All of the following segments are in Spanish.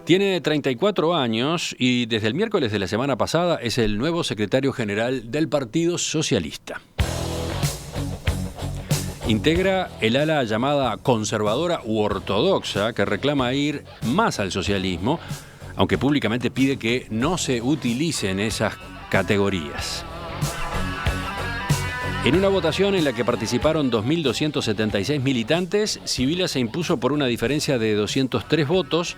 Tiene 34 años y desde el miércoles de la semana pasada es el nuevo secretario general del Partido Socialista. Integra el ala llamada conservadora u ortodoxa, que reclama ir más al socialismo, aunque públicamente pide que no se utilicen esas categorías. En una votación en la que participaron 2.276 militantes, Sibila se impuso por una diferencia de 203 votos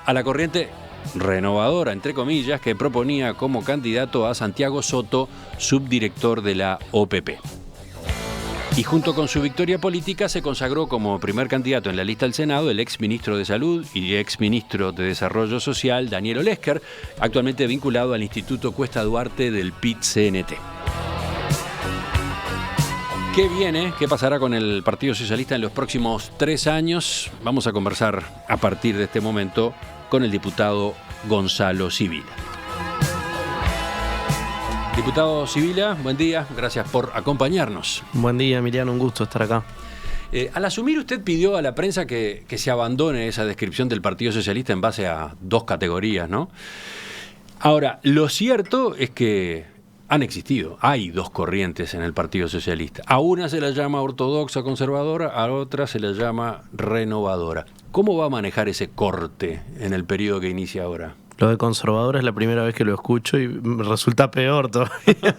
a la corriente renovadora, entre comillas, que proponía como candidato a Santiago Soto, subdirector de la OPP. Y junto con su victoria política se consagró como primer candidato en la lista del Senado el exministro de Salud y exministro de Desarrollo Social, Daniel Olesker, actualmente vinculado al Instituto Cuesta Duarte del PIT-CNT. ¿Qué viene? ¿Qué pasará con el Partido Socialista en los próximos 3 años? Vamos a conversar a partir de este momento con el diputado Gonzalo Sibila. Diputado Sibila, buen día, gracias por acompañarnos. Buen día, Emiliano, un gusto estar acá. Al asumir, usted pidió a la prensa que se abandone esa descripción del Partido Socialista en base a 2 categorías, ¿no? Ahora, lo cierto es que hay 2 corrientes en el Partido Socialista. A una se la llama ortodoxa conservadora, a otra se la llama renovadora. ¿Cómo va a manejar ese corte en el periodo que inicia ahora? Lo de conservadora es la primera vez que lo escucho y me resulta peor todavía.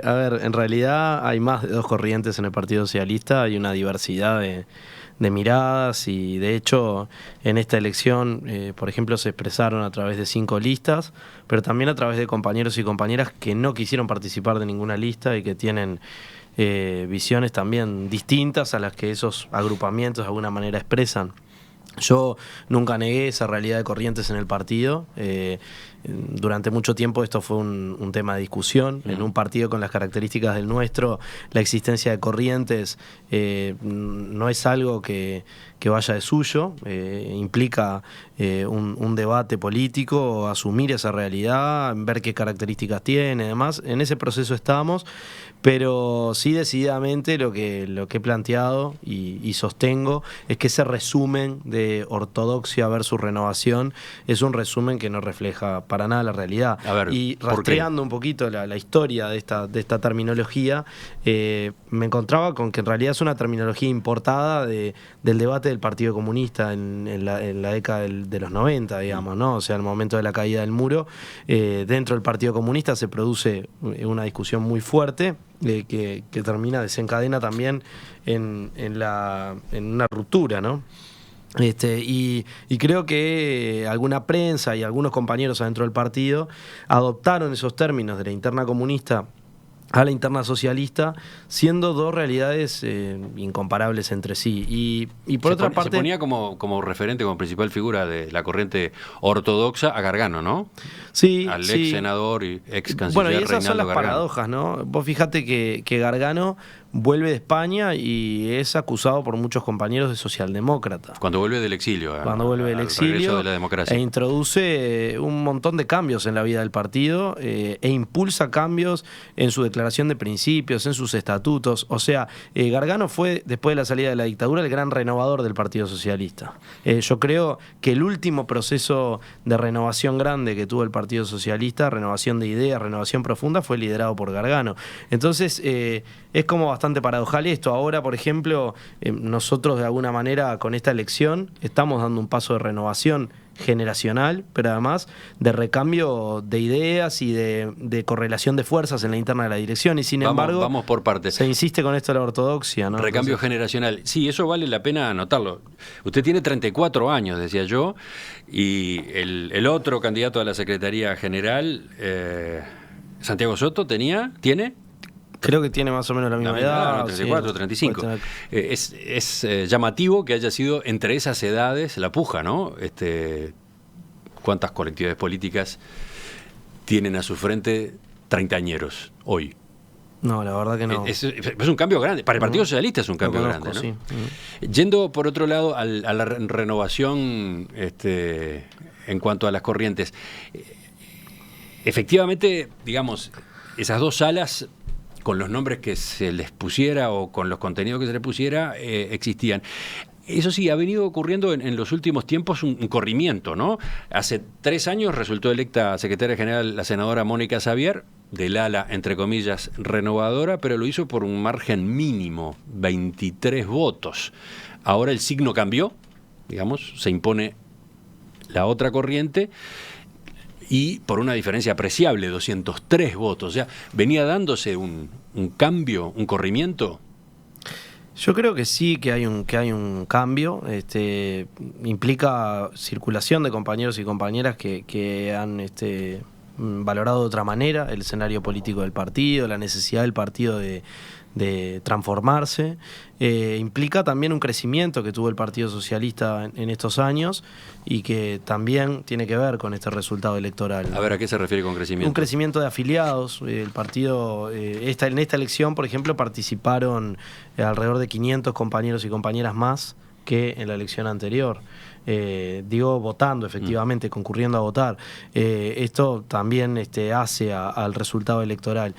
A ver, en realidad hay más de 2 corrientes en el Partido Socialista, hay una diversidad de miradas y de hecho en esta elección, por ejemplo, se expresaron a través de 5 listas, pero también a través de compañeros y compañeras que no quisieron participar de ninguna lista y que tienen visiones también distintas a las que esos agrupamientos de alguna manera expresan. Yo nunca negué esa realidad de corrientes en el partido. Durante mucho tiempo esto fue un tema de discusión. En un partido con las características del nuestro, la existencia de corrientes no es algo que vaya de suyo. Implica un debate político, asumir esa realidad, ver qué características tiene, además. En ese proceso estamos, pero sí decididamente lo que he planteado y sostengo es que ese resumen de ortodoxia versus renovación es un resumen que no refleja para nada la realidad. A ver, y rastreando un poquito la historia de esta terminología, me encontraba con que en realidad es una terminología importada del debate del Partido Comunista en la década de los 90, digamos, ¿no? O sea, al momento de la caída del muro, dentro del Partido Comunista se produce una discusión muy fuerte que desencadena también en una ruptura, ¿no? Y creo que alguna prensa y algunos compañeros adentro del partido adoptaron esos términos de la interna comunista a la interna socialista, siendo 2 realidades incomparables entre sí. Y por otra parte... Se ponía como referente, como principal figura de la corriente ortodoxa a Gargano, ¿no? Sí. Al ex senador y ex canciller. Bueno, y esas Reinaldo son las Gargano. paradojas, ¿no? Vos fijate que Gargano vuelve de España y es acusado por muchos compañeros de socialdemócrata. Cuando vuelve del exilio. Al regreso de la democracia. E introduce un montón de cambios en la vida del partido e impulsa cambios en su declaración de principios, en sus estatutos. O sea, Gargano fue, después de la salida de la dictadura, el gran renovador del Partido Socialista. Yo creo que el último proceso de renovación grande que tuvo el Partido Socialista, renovación de ideas, renovación profunda, fue liderado por Gargano. Entonces, es como bastante paradojal esto. Ahora, por ejemplo, nosotros de alguna manera con esta elección estamos dando un paso de renovación generacional, pero además de recambio de ideas y de correlación de fuerzas en la interna de la dirección. Y sin embargo, vamos por partes. Se insiste con esto de la ortodoxia, ¿no? Recambio generacional. Sí, eso vale la pena anotarlo. Usted tiene 34 años, decía yo, y el otro candidato a la Secretaría General, Santiago Soto, tiene... Creo que tiene más o menos la misma edad. 34, 35. Es llamativo que haya sido entre esas edades la puja, ¿no? ¿Cuántas colectividades políticas tienen a su frente treintañeros hoy? No, la verdad que no. Es un cambio grande. Para el Partido Socialista es un cambio grande, ¿no? Sí. Yendo, por otro lado, a la renovación en cuanto a las corrientes. Efectivamente, digamos, esas 2 salas, con los nombres que se les pusiera o con los contenidos que se les pusiera, existían. Eso sí, ha venido ocurriendo en los últimos tiempos un corrimiento, ¿no? Hace 3 años resultó electa secretaria general la senadora Mónica Xavier, del ala, entre comillas, renovadora, pero lo hizo por un margen mínimo, 23 votos. Ahora el signo cambió, digamos, se impone la otra corriente y por una diferencia apreciable, 203 votos. O sea, venía dándose un cambio, un corrimiento. Yo creo que sí, que hay un cambio. Implica circulación de compañeros y compañeras que han valorado de otra manera el escenario político del partido, la necesidad del partido de transformarse. Implica también un crecimiento que tuvo el Partido Socialista en estos años y que también tiene que ver con este resultado electoral, ¿no? A ver, ¿a qué se refiere con crecimiento? Un crecimiento de afiliados. El partido, en esta elección, por ejemplo, participaron alrededor de 500 compañeros y compañeras más que en la elección anterior. Votando efectivamente, concurriendo a votar. Esto también hace al resultado electoral.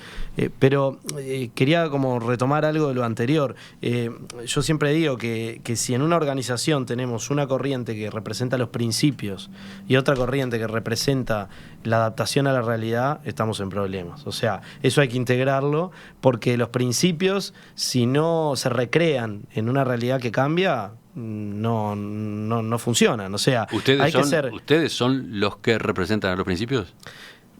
Pero quería como retomar algo de lo anterior. Yo siempre digo que si en una organización tenemos una corriente que representa los principios y otra corriente que representa la adaptación a la realidad, estamos en problemas. O sea, eso hay que integrarlo, porque los principios, si no se recrean en una realidad que cambia, no funcionan. O sea, ¿Ustedes son los que representan a los principios?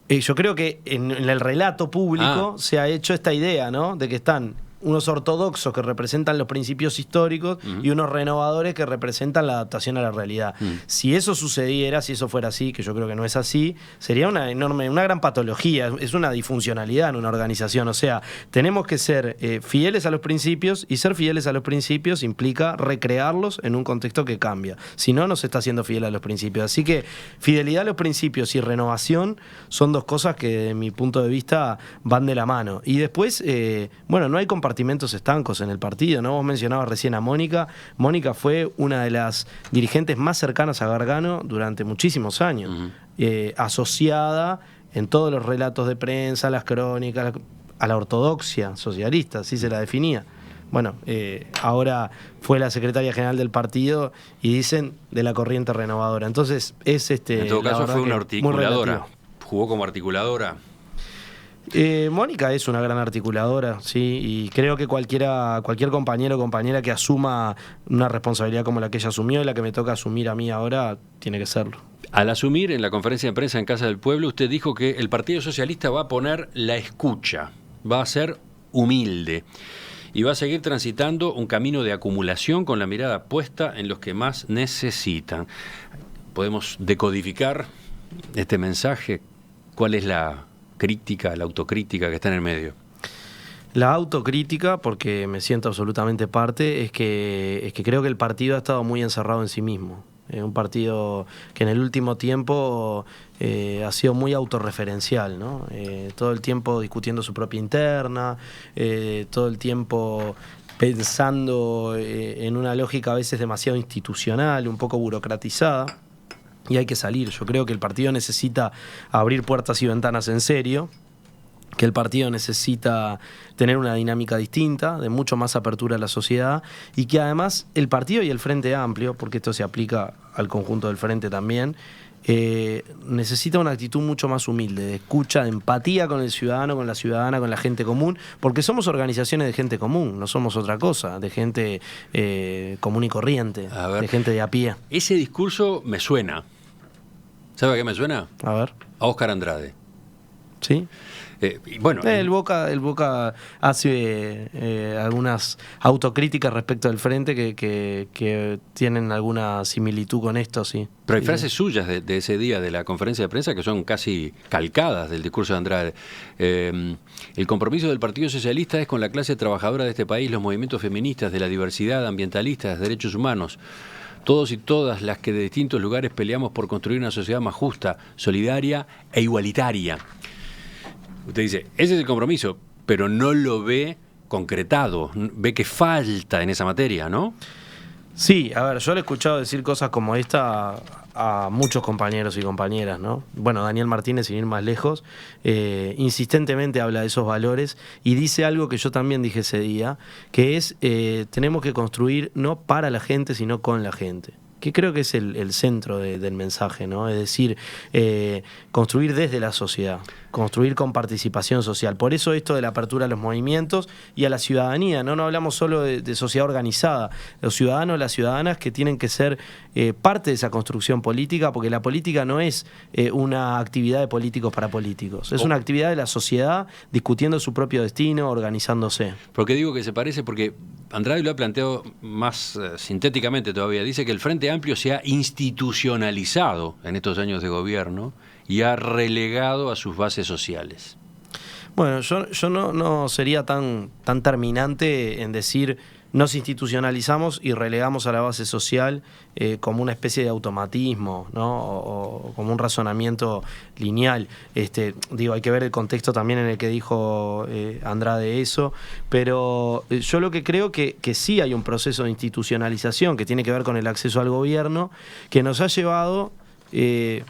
Yo creo que en el relato público se ha hecho esta idea, ¿no? De que están unos ortodoxos que representan los principios históricos y unos renovadores que representan la adaptación a la realidad. Si eso sucediera, si eso fuera así, que yo creo que no es así, sería una gran patología, es una disfuncionalidad en una organización. O sea, tenemos que ser fieles a los principios, y ser fieles a los principios implica recrearlos en un contexto que cambia. Si no, no se está siendo fiel a los principios. Así que fidelidad a los principios y renovación son dos cosas que, de mi punto de vista, van de la mano. Y después, no hay compartimentos estancos en el partido, ¿no? Vos mencionabas recién a Mónica. Mónica fue una de las dirigentes más cercanas a Gargano durante muchísimos años, asociada en todos los relatos de prensa, las crónicas, a la ortodoxia socialista, así se la definía. Bueno, ahora fue la secretaria general del partido y dicen de la corriente renovadora. Entonces es en todo caso fue una articuladora, jugó como articuladora. Mónica es una gran articuladora, sí, y creo que cualquier compañero o compañera que asuma una responsabilidad como la que ella asumió y la que me toca asumir a mí ahora, tiene que serlo. Al asumir en la conferencia de prensa en Casa del Pueblo, usted dijo que el Partido Socialista va a poner la escucha, va a ser humilde y va a seguir transitando un camino de acumulación con la mirada puesta en los que más necesitan. ¿Podemos decodificar este mensaje? ¿Cuál es la crítica, la autocrítica que está en el medio? La autocrítica, porque me siento absolutamente parte, es que creo que el partido ha estado muy encerrado en sí mismo. Un partido que en el último tiempo ha sido muy autorreferencial, ¿no? Todo el tiempo discutiendo su propia interna, todo el tiempo pensando en una lógica a veces demasiado institucional, un poco burocratizada. Y hay que salir. Yo creo que el partido necesita abrir puertas y ventanas en serio, que el partido necesita tener una dinámica distinta, de mucho más apertura a la sociedad, y que además el partido y el Frente Amplio, porque esto se aplica al conjunto del Frente también, necesita una actitud mucho más humilde, de escucha, de empatía con el ciudadano, con la ciudadana, con la gente común, porque somos organizaciones de gente común, no somos otra cosa, de gente común y corriente, de gente de a pie. Ese discurso me suena. ¿Sabe a qué me suena? A ver. A Óscar Andrade. ¿Sí? El Boca hace algunas autocríticas respecto del Frente que tienen alguna similitud con esto, sí. Pero hay frases suyas de ese día de la conferencia de prensa que son casi calcadas del discurso de Andrade. El compromiso del Partido Socialista es con la clase trabajadora de este país, los movimientos feministas, de la diversidad, ambientalistas, derechos humanos. Todos y todas las que de distintos lugares peleamos por construir una sociedad más justa, solidaria e igualitaria. Usted dice, ese es el compromiso, pero no lo ve concretado, ve que falta en esa materia, ¿no? Sí, a ver, yo le he escuchado decir cosas como esta a muchos compañeros y compañeras, ¿no? Bueno, Daniel Martínez, sin ir más lejos, insistentemente habla de esos valores y dice algo que yo también dije ese día, que es, tenemos que construir no para la gente, sino con la gente. Que creo que es el centro del mensaje, ¿no? Es decir, construir desde la sociedad, construir con participación social. Por eso esto de la apertura a los movimientos y a la ciudadanía, ¿no? No hablamos solo de sociedad organizada, los ciudadanos, las ciudadanas que tienen que ser parte de esa construcción política, porque la política no es una actividad de políticos para políticos, es una actividad de la sociedad discutiendo su propio destino, organizándose. ¿Por qué digo que se parece? Porque Andrade lo ha planteado más sintéticamente todavía. Dice que el Frente Amplio se ha institucionalizado en estos años de gobierno y ha relegado a sus bases sociales. Bueno, yo no sería tan terminante en decir nos institucionalizamos y relegamos a la base social como una especie de automatismo, ¿no? O como un razonamiento lineal. Digo, hay que ver el contexto también en el que dijo Andrade eso, pero yo lo que creo que sí hay un proceso de institucionalización que tiene que ver con el acceso al gobierno, que nos ha llevado,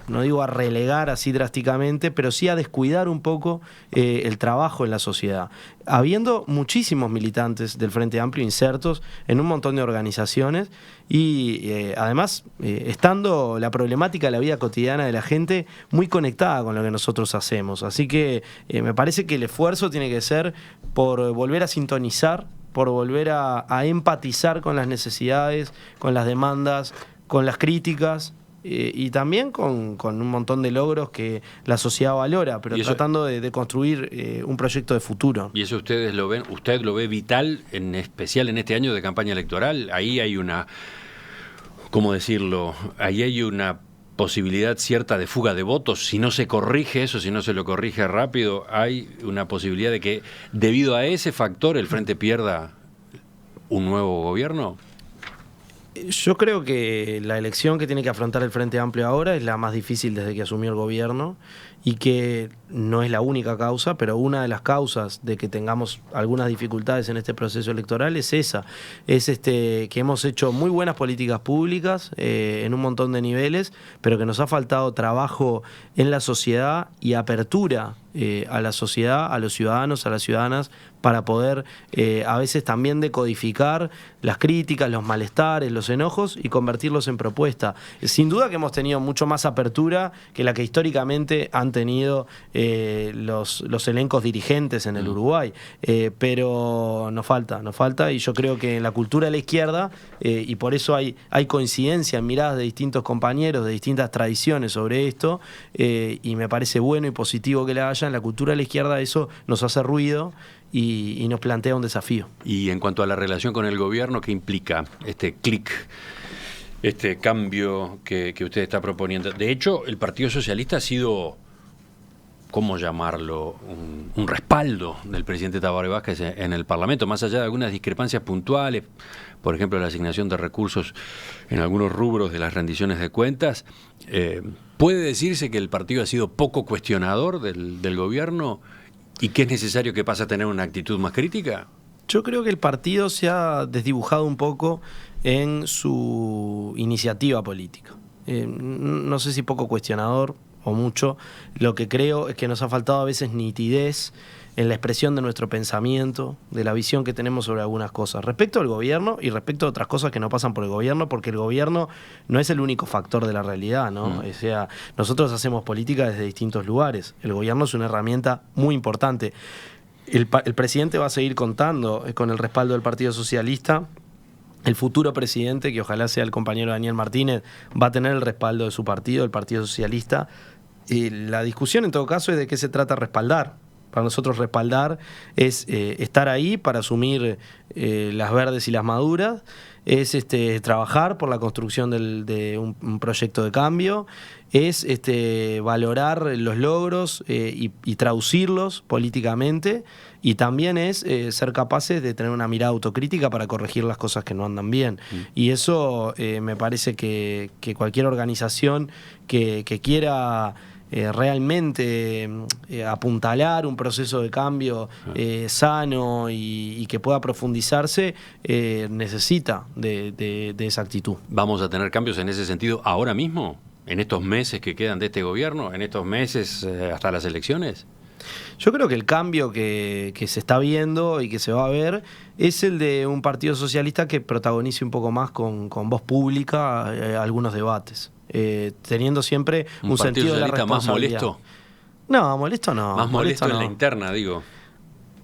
no digo a relegar así drásticamente, pero sí a descuidar un poco el trabajo en la sociedad. Habiendo muchísimos militantes del Frente Amplio insertos en un montón de organizaciones y además estando la problemática de la vida cotidiana de la gente muy conectada con lo que nosotros hacemos. Así que me parece que el esfuerzo tiene que ser por volver a sintonizar, por volver a empatizar con las necesidades, con las demandas, con las críticas. Y también con un montón de logros que la sociedad valora, pero tratando de construir un proyecto de futuro. ¿Y eso ustedes lo ven? ¿Usted lo ve vital, en especial en este año de campaña electoral? Ahí hay una, ¿cómo decirlo? Ahí hay una posibilidad cierta de fuga de votos. Si no se corrige eso, si no se lo corrige rápido, hay una posibilidad de que debido a ese factor el Frente pierda un nuevo gobierno. Yo creo que la elección que tiene que afrontar el Frente Amplio ahora es la más difícil desde que asumió el gobierno y que no es la única causa, pero una de las causas de que tengamos algunas dificultades en este proceso electoral es esa, es que hemos hecho muy buenas políticas públicas en un montón de niveles, pero que nos ha faltado trabajo en la sociedad y apertura a la sociedad, a los ciudadanos, a las ciudadanas, para poder a veces también decodificar las críticas, los malestares, los enojos y convertirlos en propuesta. Sin duda que hemos tenido mucho más apertura que la que históricamente han tenido los elencos dirigentes en el Uruguay, pero nos falta y yo creo que en la cultura de la izquierda, y por eso hay coincidencia en miradas de distintos compañeros, de distintas tradiciones sobre esto, y me parece bueno y positivo que la haya. En la cultura de la izquierda eso nos hace ruido y nos plantea un desafío. Y en cuanto a la relación con el gobierno, ¿qué implica este clic, este cambio que usted está proponiendo? De hecho, el Partido Socialista ha sido, ¿cómo llamarlo?, un respaldo del presidente Tabaré Vázquez en el Parlamento, más allá de algunas discrepancias puntuales, por ejemplo, la asignación de recursos en algunos rubros de las rendiciones de cuentas. ¿Puede decirse que el partido ha sido poco cuestionador del gobierno y que es necesario que pase a tener una actitud más crítica? Yo creo que el partido se ha desdibujado un poco en su iniciativa política. No sé si poco cuestionador o mucho. Lo que creo es que nos ha faltado a veces nitidez en la expresión de nuestro pensamiento, de la visión que tenemos sobre algunas cosas, respecto al gobierno y respecto a otras cosas que no pasan por el gobierno, porque el gobierno no es el único factor de la realidad, ¿no? O sea, nosotros hacemos política desde distintos lugares. El gobierno es una herramienta muy importante. El presidente va a seguir contando con el respaldo del Partido Socialista. El futuro presidente, que ojalá sea el compañero Daniel Martínez, va a tener el respaldo de su partido, el Partido Socialista. La discusión en todo caso es de qué se trata respaldar. Para nosotros respaldar es estar ahí para asumir las verdes y las maduras, es trabajar por la construcción de un proyecto de cambio, es valorar los logros y traducirlos políticamente, y también es ser capaces de tener una mirada autocrítica para corregir las cosas que no andan bien. Y eso me parece que cualquier organización que quiera realmente apuntalar un proceso de cambio sano y que pueda profundizarse, necesita de esa actitud. ¿Vamos a tener cambios en ese sentido ahora mismo? ¿En estos meses que quedan de este gobierno? ¿En estos meses hasta las elecciones? Yo creo que el cambio que se está viendo y que se va a ver es el de un partido socialista que protagonice un poco más con voz pública algunos debates, teniendo siempre un sentido de la responsabilidad. ¿Más molesto? No, molesto no. Más molesto en la interna, digo.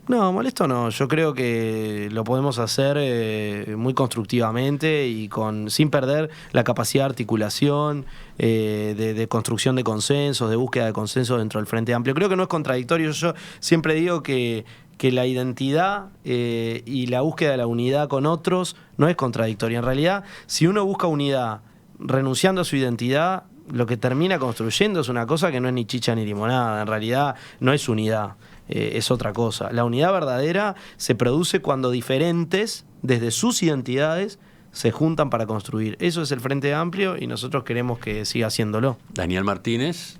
No, molesto no. Yo creo que lo podemos hacer muy constructivamente y sin perder la capacidad de articulación, de construcción de consensos, de búsqueda de consensos dentro del Frente Amplio. Creo que no es contradictorio. Yo siempre digo que la identidad y la búsqueda de la unidad con otros no es contradictoria. En realidad, si uno busca unidad renunciando a su identidad, lo que termina construyendo es una cosa que no es ni chicha ni limonada. En realidad no es unidad. Es otra cosa. La unidad verdadera se produce cuando diferentes, desde sus identidades, se juntan para construir. Eso es el Frente Amplio y nosotros queremos que siga haciéndolo. Daniel Martínez,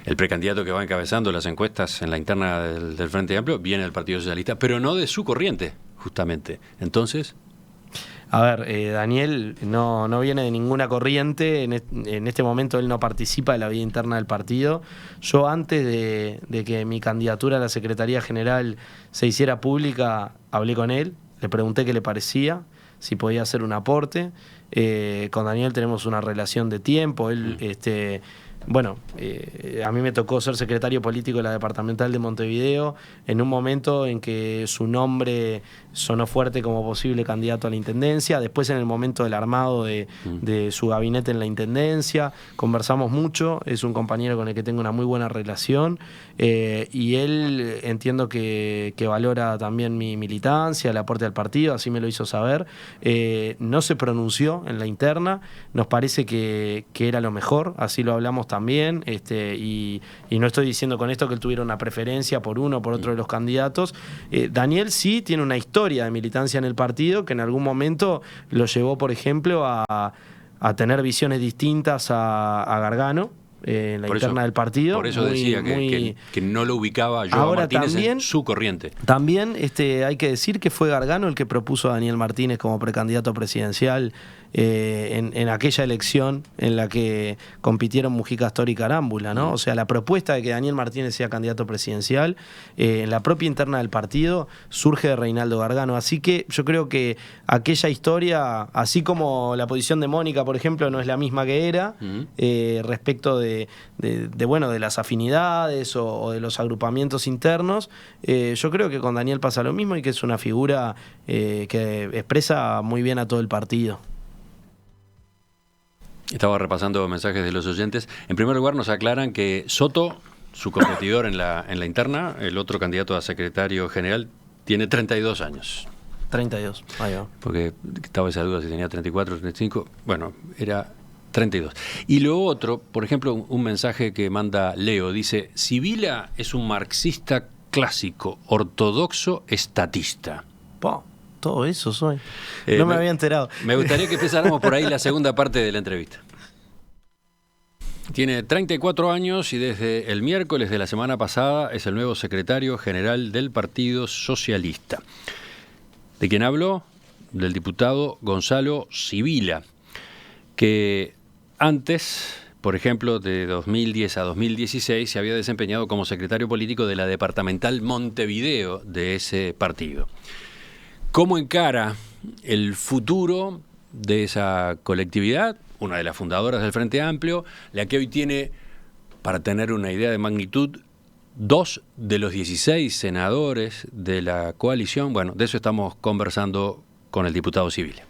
el precandidato que va encabezando las encuestas en la interna del Frente Amplio, viene del Partido Socialista, pero no de su corriente, justamente. Entonces... A ver, Daniel no viene de ninguna corriente, en este momento él no participa de la vida interna del partido. Yo antes de que mi candidatura a la Secretaría General se hiciera pública, hablé con él, le pregunté qué le parecía, si podía hacer un aporte. Con Daniel tenemos una relación de tiempo, él... a mí me tocó ser secretario político de la departamental de Montevideo en un momento en que su nombre sonó fuerte como posible candidato a la intendencia, después en el momento del armado de su gabinete en la intendencia, conversamos mucho, es un compañero con el que tengo una muy buena relación y él entiendo que valora también mi militancia, el aporte al partido, así me lo hizo saber. No se pronunció en la interna, nos parece que era lo mejor, así lo hablamos también, y no estoy diciendo con esto que él tuviera una preferencia por uno o por otro de los candidatos. Daniel sí tiene una historia de militancia en el partido que en algún momento lo llevó, por ejemplo, a tener visiones distintas a Gargano en la interna del partido. Por eso decía que no lo ubicaba yo ahora a Martínez también, en su corriente. También hay que decir que fue Gargano el que propuso a Daniel Martínez como precandidato presidencial en aquella elección en la que compitieron Mujica, Astor y Carámbula, ¿no? O sea, la propuesta de que Daniel Martínez sea candidato presidencial en la propia interna del partido surge de Reinaldo Gargano. Así que yo creo que aquella historia, así como la posición de Mónica, por ejemplo, no es la misma que era, respecto de las afinidades o de los agrupamientos internos, yo creo que con Daniel pasa lo mismo y que es una figura que expresa muy bien a todo el partido. Estaba repasando mensajes de los oyentes. En primer lugar, nos aclaran que Soto, su competidor en la interna, el otro candidato a secretario general, tiene 32 años. 32, ahí va. Porque estaba esa duda si tenía 34 o 35. Bueno, era 32. Y lo otro, por ejemplo, un mensaje que manda Leo, dice: Sibila es un marxista clásico, ortodoxo, estatista. Todo eso soy. No me había enterado. Me gustaría que empezáramos por ahí la segunda parte de la entrevista. Tiene 34 años y desde el miércoles de la semana pasada es el nuevo secretario general del Partido Socialista. ¿De quién habló? Del diputado Gonzalo Sibila, que antes, por ejemplo, de 2010 a 2016 se había desempeñado como secretario político de la departamental Montevideo de ese partido. ¿Cómo encara el futuro de esa colectividad? Una de las fundadoras del Frente Amplio, la que hoy tiene, para tener una idea de magnitud, 2 de los 16 senadores de la coalición. Bueno, de eso estamos conversando con el diputado Sibila.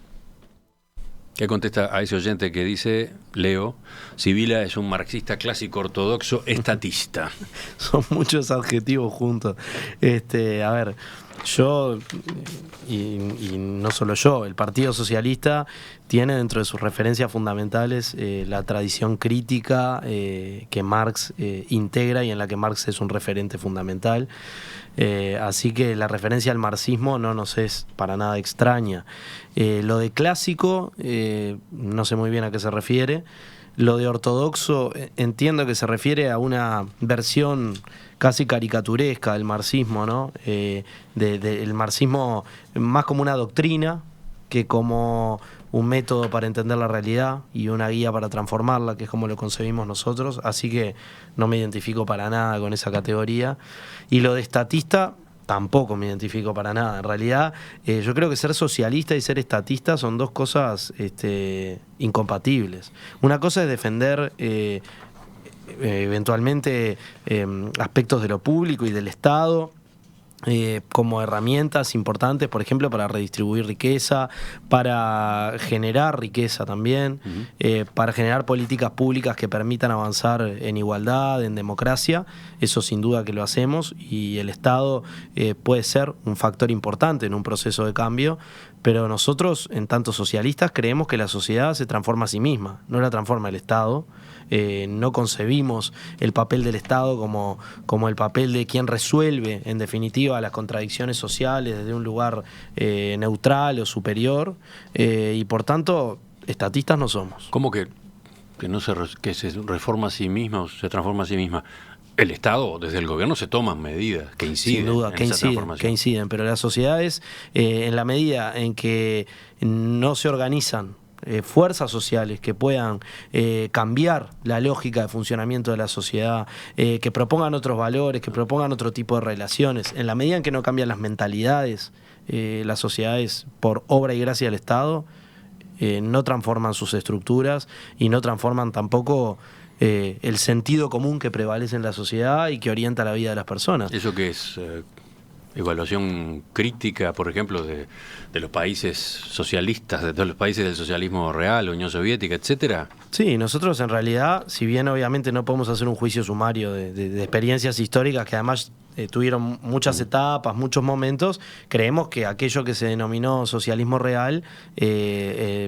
¿Qué contesta a ese oyente que dice, Leo, Sibila es un marxista clásico ortodoxo estatista? Son muchos adjetivos juntos. A ver, yo, y no solo yo, el Partido Socialista tiene dentro de sus referencias fundamentales la tradición crítica que Marx integra y en la que Marx es un referente fundamental. Así que la referencia al marxismo no nos es para nada extraña. Lo de clásico, no sé muy bien a qué se refiere. lo de ortodoxo entiendo que se refiere a una versión casi caricaturesca del marxismo, ¿no? El marxismo más como una doctrina que como un método para entender la realidad y una guía para transformarla, que es como lo concebimos nosotros, así que no me identifico para nada con esa categoría. Y lo de estatista tampoco me identifico para nada. En realidad, yo creo que ser socialista y ser estatista son dos cosas incompatibles. Una cosa es defender eventualmente aspectos de lo público y del Estado, como herramientas importantes, por ejemplo, para redistribuir riqueza, para generar riqueza también, para generar políticas públicas que permitan avanzar en igualdad, en democracia. Eso sin duda que lo hacemos, y el Estado puede ser un factor importante en un proceso de cambio, pero nosotros, en tanto socialistas, creemos que la sociedad se transforma a sí misma, no la transforma el Estado. No concebimos el papel del Estado como el papel de quien resuelve, en definitiva, las contradicciones sociales desde un lugar neutral o superior, y por tanto, estatistas no somos. ¿Cómo que se reforma a sí misma o se transforma a sí misma? El Estado, desde el gobierno, se toman medidas que inciden. Sin duda, en que esa inciden, transformación. pero las sociedades, en la medida en que no se organizan fuerzas sociales que puedan cambiar la lógica de funcionamiento de la sociedad, que propongan otros valores, que propongan otro tipo de relaciones, en la medida en que no cambian las mentalidades, las sociedades, por obra y gracia del Estado, no transforman sus estructuras y no transforman tampoco el sentido común que prevalece en la sociedad y que orienta la vida de las personas. ¿Eso qué es? Evaluación crítica, por ejemplo, de los países socialistas, de todos los países del socialismo real, Unión Soviética, etcétera. Sí, nosotros en realidad, si bien obviamente no podemos hacer un juicio sumario de experiencias históricas que además tuvieron muchas etapas, muchos momentos, creemos que aquello que se denominó socialismo real,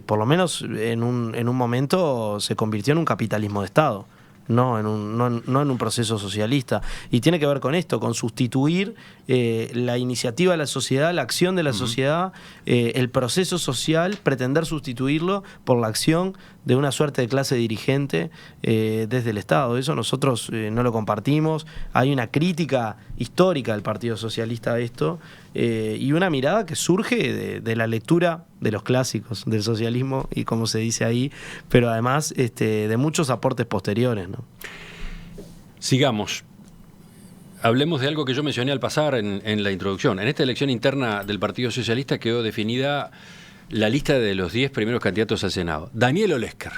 por lo menos en un momento se convirtió en un capitalismo de Estado. No en un proceso socialista. Y tiene que ver con esto, con sustituir la iniciativa de la sociedad, la acción de la sociedad, el proceso social, pretender sustituirlo por la acción de una suerte de clase dirigente desde el Estado. Eso nosotros no lo compartimos. Hay una crítica histórica del Partido Socialista a esto, y una mirada que surge de la lectura de los clásicos del socialismo, y como se dice ahí, pero además de muchos aportes posteriores, ¿no? Sigamos. Hablemos de algo que yo mencioné al pasar en la introducción. En esta elección interna del Partido Socialista quedó definida la lista de los 10 primeros candidatos al Senado. Daniel Olesker,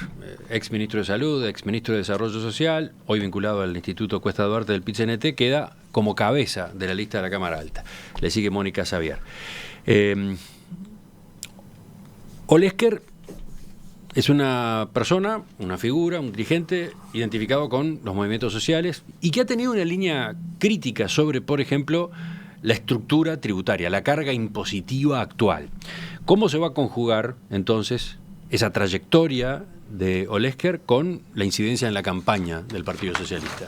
ex ministro de Salud, ex ministro de Desarrollo Social, hoy vinculado al Instituto Cuesta Duarte del PIT-CNT, queda como cabeza de la lista de la Cámara Alta. Le sigue Mónica Xavier. Olesker es una persona, una figura, un dirigente identificado con los movimientos sociales y que ha tenido una línea crítica sobre, por ejemplo, la estructura tributaria, la carga impositiva actual. ¿Cómo se va a conjugar, entonces, esa trayectoria de Olesker con la incidencia en la campaña del Partido Socialista?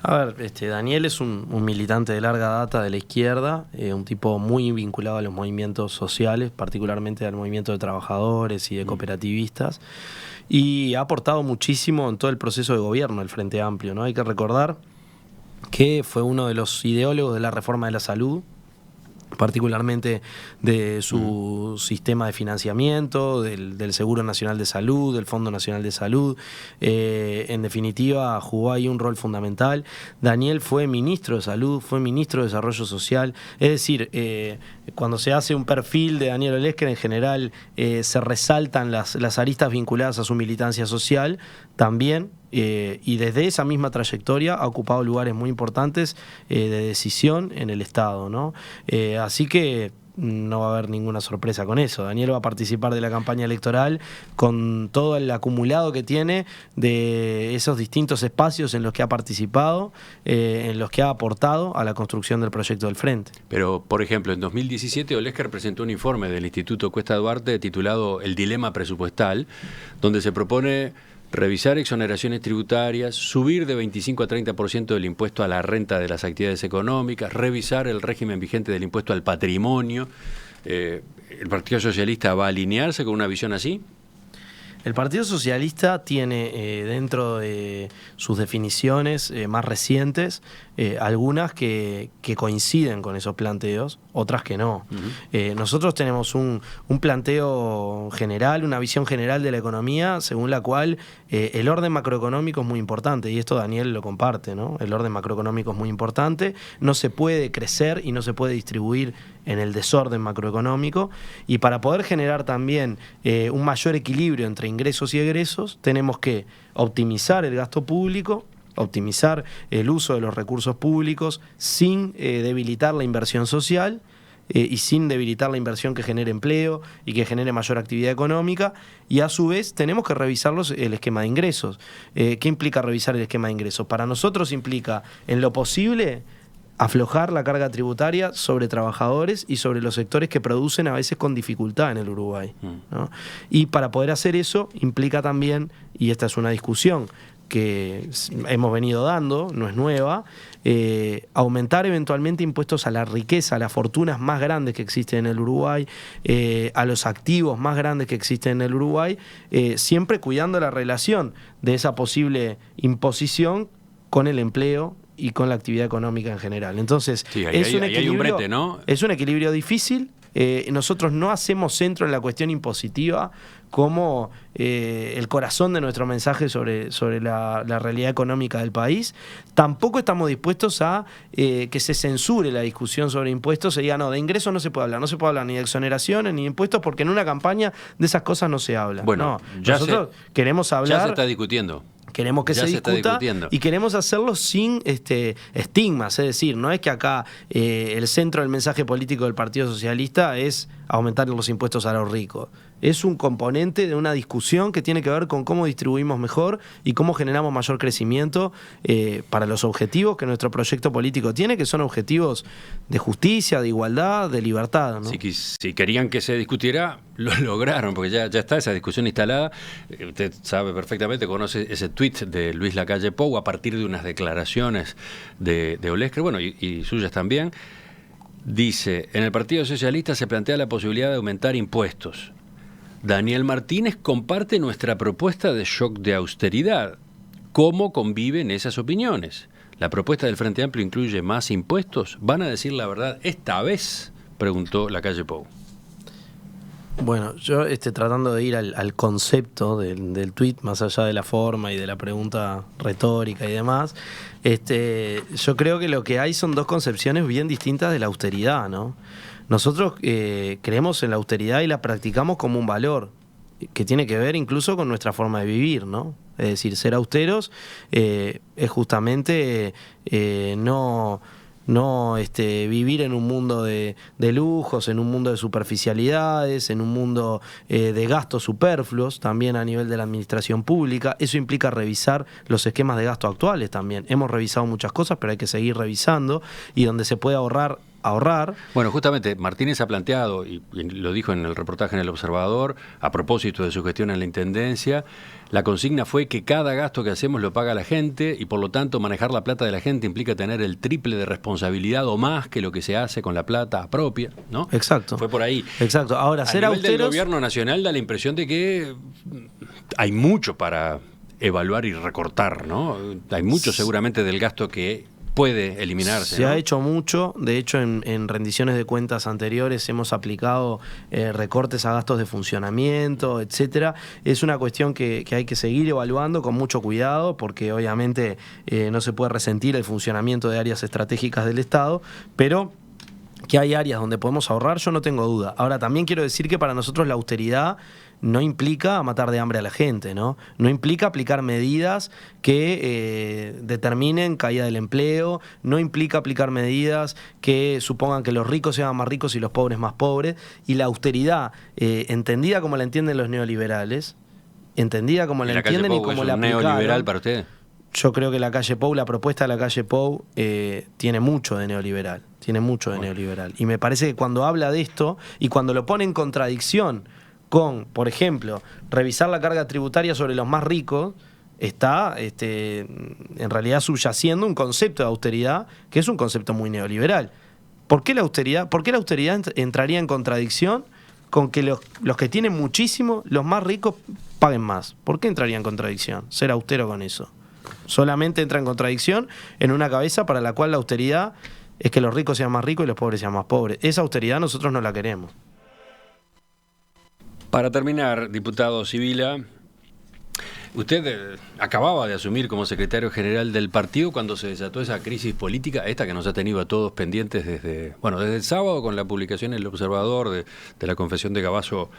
A ver, Daniel es un militante de larga data de la izquierda, un tipo muy vinculado a los movimientos sociales, particularmente al movimiento de trabajadores y de cooperativistas, y ha aportado muchísimo en todo el proceso de gobierno del Frente Amplio, ¿no? Hay que recordar que fue uno de los ideólogos de la reforma de la salud, particularmente de su sistema de financiamiento, del Seguro Nacional de Salud, del Fondo Nacional de Salud. En definitiva, jugó ahí un rol fundamental. Daniel fue ministro de Salud, fue ministro de Desarrollo Social. Es decir, cuando se hace un perfil de Daniel Olesker, en general se resaltan las aristas vinculadas a su militancia social también. Y desde esa misma trayectoria ha ocupado lugares muy importantes de decisión en el Estado, ¿no? Así que no va a haber ninguna sorpresa con eso. Daniel va a participar de la campaña electoral con todo el acumulado que tiene de esos distintos espacios en los que ha participado, en los que ha aportado a la construcción del proyecto del Frente. Pero, por ejemplo, en 2017 Olesker presentó un informe del Instituto Cuesta Duarte titulado El dilema presupuestal, donde se propone revisar exoneraciones tributarias, subir de 25 a 30% del impuesto a la renta de las actividades económicas, revisar el régimen vigente del impuesto al patrimonio. ¿El Partido Socialista va a alinearse con una visión así? El Partido Socialista tiene dentro de sus definiciones más recientes algunas que coinciden con esos planteos, otras que no. Nosotros tenemos un planteo general, una visión general de la economía, según la cual el orden macroeconómico es muy importante, y esto Daniel lo comparte, ¿no? El orden macroeconómico es muy importante, no se puede crecer y no se puede distribuir en el desorden macroeconómico, y para poder generar también un mayor equilibrio entre ingresos y egresos, tenemos que optimizar el gasto público, optimizar el uso de los recursos públicos sin debilitar la inversión social y sin debilitar la inversión que genere empleo y que genere mayor actividad económica, y a su vez tenemos que revisar el esquema de ingresos. ¿Qué implica revisar el esquema de ingresos? Para nosotros implica, en lo posible, aflojar la carga tributaria sobre trabajadores y sobre los sectores que producen a veces con dificultad en el Uruguay, ¿no? Y para poder hacer eso implica también, y esta es una discusión que hemos venido dando, no es nueva, aumentar eventualmente impuestos a la riqueza, a las fortunas más grandes que existen en el Uruguay, a los activos más grandes que existen en el Uruguay, siempre cuidando la relación de esa posible imposición con el empleo y con la actividad económica en general. Entonces, sí, es un equilibrio, hay un brete, ¿no? Es un equilibrio difícil. Nosotros no hacemos centro en la cuestión impositiva como el corazón de nuestro mensaje sobre la realidad económica del país. Tampoco estamos dispuestos a que se censure la discusión sobre impuestos, se diga, no, de ingresos no se puede hablar ni de exoneraciones ni de impuestos, porque en una campaña de esas cosas no se habla. Bueno, no, nosotros queremos hablar... Ya se está discutiendo. Queremos que se discuta y queremos hacerlo sin estigmas, es decir, no es que acá el centro del mensaje político del Partido Socialista es aumentar los impuestos a los ricos. Es un componente de una discusión que tiene que ver con cómo distribuimos mejor y cómo generamos mayor crecimiento para los objetivos que nuestro proyecto político tiene, que son objetivos de justicia, de igualdad, de libertad, ¿no? Si querían que se discutiera, lo lograron, porque ya está esa discusión instalada. Usted sabe perfectamente, conoce ese tuit de Luis Lacalle Pou a partir de unas declaraciones de Olescre, bueno, y suyas también. Dice, en el Partido Socialista se plantea la posibilidad de aumentar impuestos. Daniel Martínez comparte nuestra propuesta de shock de austeridad. ¿Cómo conviven esas opiniones? ¿La propuesta del Frente Amplio incluye más impuestos? ¿Van a decir la verdad esta vez? Preguntó Lacalle Pou. Bueno, yo tratando de ir al concepto del tuit, más allá de la forma y de la pregunta retórica y demás, yo creo que lo que hay son dos concepciones bien distintas de la austeridad, ¿no? Nosotros creemos en la austeridad y la practicamos como un valor que tiene que ver incluso con nuestra forma de vivir, ¿no? Es decir, ser austeros es justamente no vivir en un mundo de lujos, en un mundo de superficialidades, en un mundo de gastos superfluos, también a nivel de la administración pública. Eso implica revisar los esquemas de gasto actuales también. Hemos revisado muchas cosas, pero hay que seguir revisando, y donde se puede ahorrar. Bueno, justamente Martínez ha planteado, y lo dijo en el reportaje en El Observador, a propósito de su gestión en la Intendencia, la consigna fue que cada gasto que hacemos lo paga la gente, y por lo tanto manejar la plata de la gente implica tener el triple de responsabilidad o más que lo que se hace con la plata propia, ¿no? Exacto. Fue por ahí. Exacto. Ahora, ser austeros... A nivel del gobierno nacional da la impresión de que hay mucho para evaluar y recortar, ¿no? Hay mucho seguramente del gasto que puede eliminarse. Se ha hecho mucho. De hecho, en rendiciones de cuentas anteriores hemos aplicado recortes a gastos de funcionamiento, etcétera. Es una cuestión que hay que seguir evaluando con mucho cuidado, porque obviamente no se puede resentir el funcionamiento de áreas estratégicas del Estado, pero que hay áreas donde podemos ahorrar, yo no tengo duda. Ahora, también quiero decir que para nosotros la austeridad no implica matar de hambre a la gente, ¿no? No implica aplicar medidas que determinen caída del empleo, no implica aplicar medidas que supongan que los ricos sean más ricos y los pobres más pobres. Y la austeridad, entendida como la entienden los neoliberales, entendida como la entienden y como la aplicaron. ¿Neoliberal para usted? Yo creo que Lacalle Pou, la propuesta de Lacalle Pou tiene mucho de neoliberal, neoliberal. Y me parece que cuando habla de esto y cuando lo pone en contradicción con, por ejemplo, revisar la carga tributaria sobre los más ricos, está en realidad subyaciendo un concepto de austeridad que es un concepto muy neoliberal. ¿Por qué la austeridad entraría en contradicción con que los que tienen muchísimo, los más ricos, paguen más. ¿Por qué entraría en contradicción? Ser austero con eso. Solamente entra en contradicción en una cabeza para la cual la austeridad es que los ricos sean más ricos y los pobres sean más pobres. Esa austeridad nosotros no la queremos. Para terminar, diputado Sibila, usted acababa de asumir como secretario general del partido cuando se desató esa crisis política, esta que nos ha tenido a todos pendientes desde el sábado con la publicación en El Observador de la confesión de Gabazo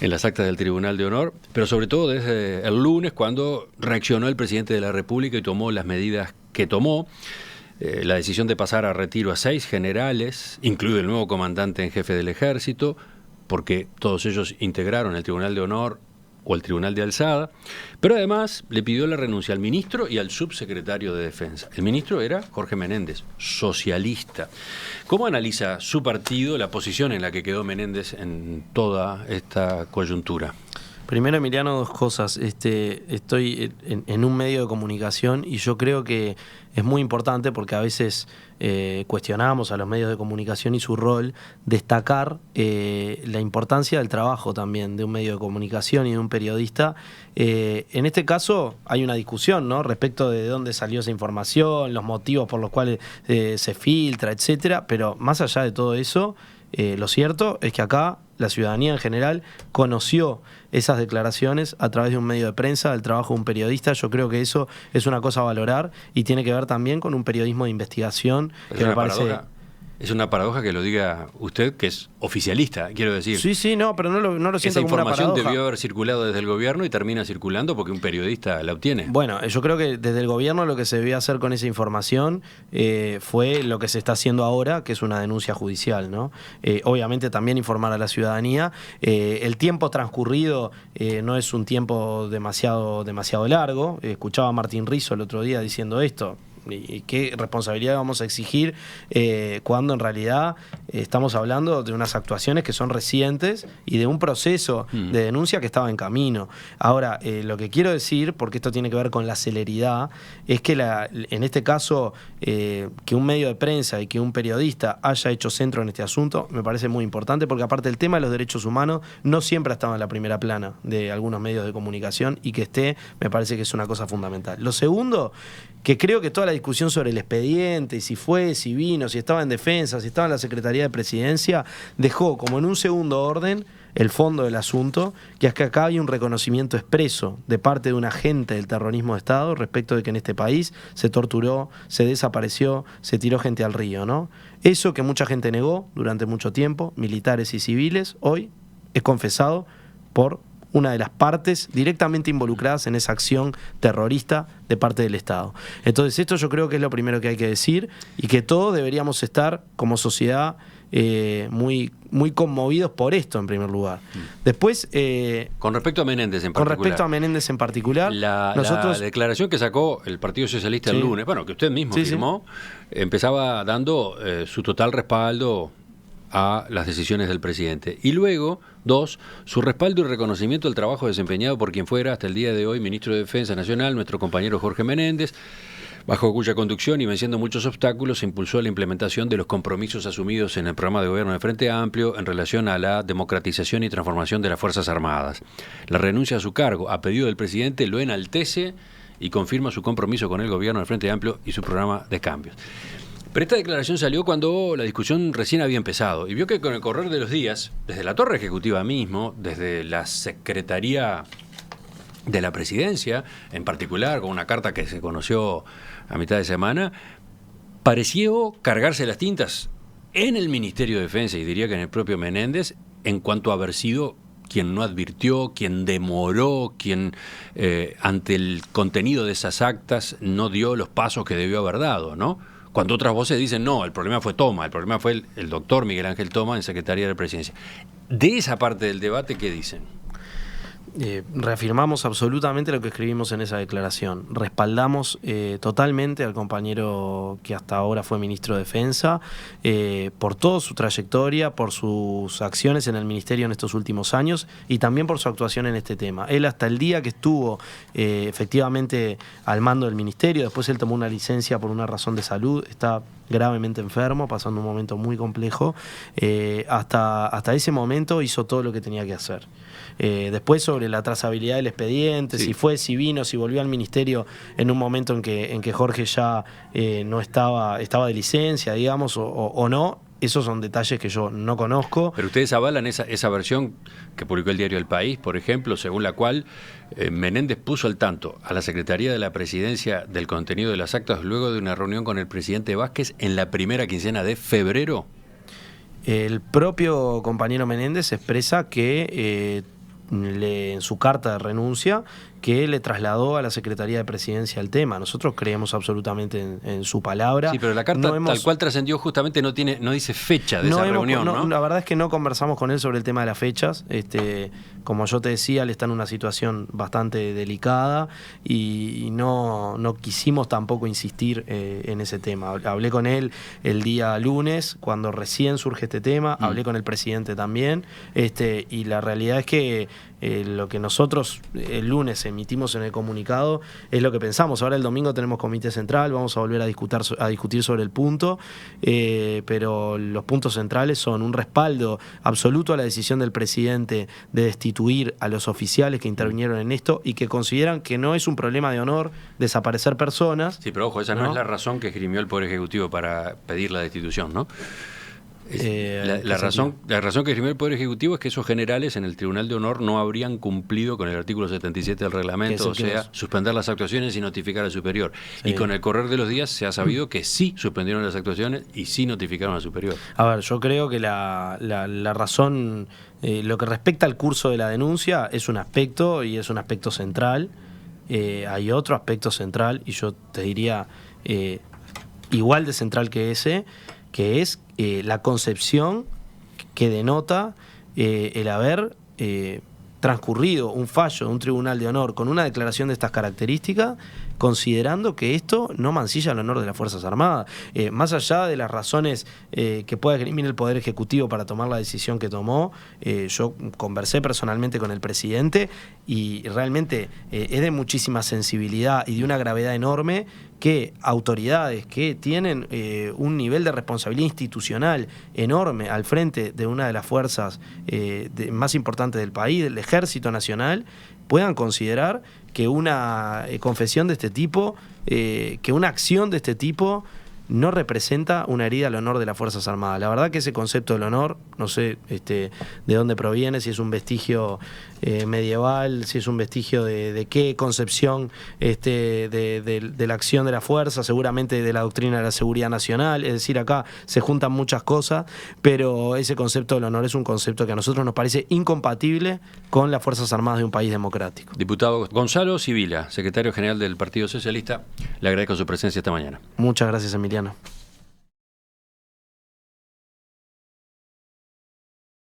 en las actas del Tribunal de Honor, pero sobre todo desde el lunes cuando reaccionó el presidente de la República y tomó las medidas que tomó. La decisión de pasar a retiro a 6 generales, incluido el nuevo comandante en jefe del Ejército, porque todos ellos integraron el Tribunal de Honor o el Tribunal de Alzada, pero además le pidió la renuncia al ministro y al subsecretario de Defensa. El ministro era Jorge Menéndez, socialista. ¿Cómo analiza su partido la posición en la que quedó Menéndez en toda esta coyuntura? Primero, Emiliano, 2 cosas. Estoy en un medio de comunicación y yo creo que es muy importante porque a veces cuestionamos a los medios de comunicación y su rol, destacar la importancia del trabajo también de un medio de comunicación y de un periodista. En este caso hay una discusión, ¿no?, respecto de dónde salió esa información, los motivos por los cuales se filtra, etcétera, pero más allá de todo eso, lo cierto es que acá la ciudadanía en general conoció esas declaraciones a través de un medio de prensa, del trabajo de un periodista. Yo creo que eso es una cosa a valorar y tiene que ver también con un periodismo de investigación que me parece... Es una paradoja que lo diga usted, que es oficialista, quiero decir. Sí, no, pero no lo siento como una paradoja. Esa información debió haber circulado desde el gobierno y termina circulando porque un periodista la obtiene. Bueno, yo creo que desde el gobierno lo que se debió hacer con esa información fue lo que se está haciendo ahora, que es una denuncia judicial, ¿no? Obviamente también informar a la ciudadanía. El tiempo transcurrido no es un tiempo demasiado largo. Escuchaba a Martín Rizzo el otro día diciendo esto. ¿Y qué responsabilidad vamos a exigir cuando en realidad estamos hablando de unas actuaciones que son recientes y de un proceso de denuncia que estaba en camino? Ahora, lo que quiero decir, porque esto tiene que ver con la celeridad, es que en este caso que un medio de prensa y que un periodista haya hecho centro en este asunto me parece muy importante, porque aparte el tema de los derechos humanos no siempre ha estado en la primera plana de algunos medios de comunicación, y que esté, me parece que es una cosa fundamental. Lo segundo, que creo que toda la discusión sobre el expediente, si fue, si vino, si estaba en defensa, si estaba en la Secretaría de Presidencia, dejó como en un segundo orden el fondo del asunto, que es que acá hay un reconocimiento expreso de parte de un agente del terrorismo de Estado respecto de que en este país se torturó, se desapareció, se tiró gente al río, ¿no? Eso que mucha gente negó durante mucho tiempo, militares y civiles, hoy es confesado por una de las partes directamente involucradas en esa acción terrorista de parte del Estado. Entonces esto yo creo que es lo primero que hay que decir, y que todos deberíamos estar como sociedad muy conmovidos por esto en primer lugar. Después, con respecto a Menéndez en particular, la declaración que sacó el Partido Socialista el lunes, bueno, que usted mismo firmó, empezaba dando su total respaldo a las decisiones del presidente. Y luego, 2, su respaldo y reconocimiento al trabajo desempeñado por quien fuera hasta el día de hoy ministro de Defensa Nacional, nuestro compañero Jorge Menéndez, bajo cuya conducción y venciendo muchos obstáculos se impulsó la implementación de los compromisos asumidos en el programa de gobierno de Frente Amplio en relación a la democratización y transformación de las Fuerzas Armadas. La renuncia a su cargo, a pedido del presidente, lo enaltece y confirma su compromiso con el gobierno de Frente Amplio y su programa de cambios. Pero esta declaración salió cuando la discusión recién había empezado, y vio que con el correr de los días, desde la torre ejecutiva mismo, desde la Secretaría de la Presidencia, en particular con una carta que se conoció a mitad de semana, pareció cargarse las tintas en el Ministerio de Defensa, y diría que en el propio Menéndez, en cuanto a haber sido quien no advirtió, quien demoró, quien ante el contenido de esas actas no dio los pasos que debió haber dado, ¿no? Cuando otras voces dicen, no, el problema fue Toma, el problema fue el doctor Miguel Ángel Toma en Secretaría de Presidencia. De esa parte del debate, ¿qué dicen? Reafirmamos absolutamente lo que escribimos en esa declaración. Respaldamos totalmente al compañero que hasta ahora fue ministro de Defensa por toda su trayectoria, por sus acciones en el ministerio en estos últimos años y también por su actuación en este tema. Él hasta el día que estuvo efectivamente al mando del ministerio, después él tomó una licencia por una razón de salud, está gravemente enfermo, pasando un momento muy complejo. Hasta ese momento hizo todo lo que tenía que hacer. Después, sobre la trazabilidad del expediente, sí, si fue, si vino, si volvió al ministerio en un momento en que Jorge ya no estaba de licencia, digamos, o no. Esos son detalles que yo no conozco. Pero ustedes avalan esa versión que publicó el diario El País, por ejemplo, según la cual Menéndez puso al tanto a la Secretaría de la Presidencia del contenido de las actas luego de una reunión con el presidente Vázquez en la primera quincena de febrero. El propio compañero Menéndez expresa que en su carta de renuncia que le trasladó a la Secretaría de Presidencia el tema. Nosotros creemos absolutamente en su palabra. Sí, pero la carta tal cual trascendió justamente no dice fecha de esa reunión, ¿no? La verdad es que no conversamos con él sobre el tema de las fechas. Como yo te decía, él está en una situación bastante delicada y no quisimos tampoco insistir en ese tema. Hablé con él el día lunes, cuando recién surge este tema, hablé con el presidente también, y la realidad es que lo que nosotros el lunes emitimos en el comunicado es lo que pensamos. Ahora el domingo tenemos comité central, vamos a volver a discutir sobre el punto, pero los puntos centrales son un respaldo absoluto a la decisión del presidente de destituir a los oficiales que intervinieron en esto y que consideran que no es un problema de honor desaparecer personas. Sí, pero ojo, esa no es la razón que esgrimió el Poder Ejecutivo para pedir la destitución, ¿no? La razón que esgrimió el Poder Ejecutivo es que esos generales en el Tribunal de Honor no habrían cumplido con el artículo 77 del reglamento, o sea, suspender las actuaciones y notificar al superior. Sí. Y con el correr de los días se ha sabido que sí suspendieron las actuaciones y sí notificaron al superior. A ver, yo creo que la razón, lo que respecta al curso de la denuncia es un aspecto y es un aspecto central. Hay otro aspecto central y yo te diría igual de central que ese, que es la concepción que denota el haber transcurrido un fallo de un tribunal de honor con una declaración de estas características, considerando que esto no mancilla el honor de las Fuerzas Armadas. Más allá de las razones que pueda esgrimir el Poder Ejecutivo para tomar la decisión que tomó, yo conversé personalmente con el presidente y realmente es de muchísima sensibilidad y de una gravedad enorme que autoridades que tienen un nivel de responsabilidad institucional enorme al frente de una de las fuerzas más importantes del país, del Ejército Nacional, puedan considerar que una confesión de este tipo, que una acción de este tipo no representa una herida al honor de las Fuerzas Armadas. La verdad que ese concepto del honor, no sé de dónde proviene, si es un vestigio medieval, si es un vestigio de qué concepción de la acción de la fuerza, seguramente de la doctrina de la seguridad nacional. Es decir, acá se juntan muchas cosas, pero ese concepto del honor es un concepto que a nosotros nos parece incompatible con las Fuerzas Armadas de un país democrático. Diputado Gonzalo Sibila, secretario general del Partido Socialista, le agradezco su presencia esta mañana. Muchas gracias, Emiliano.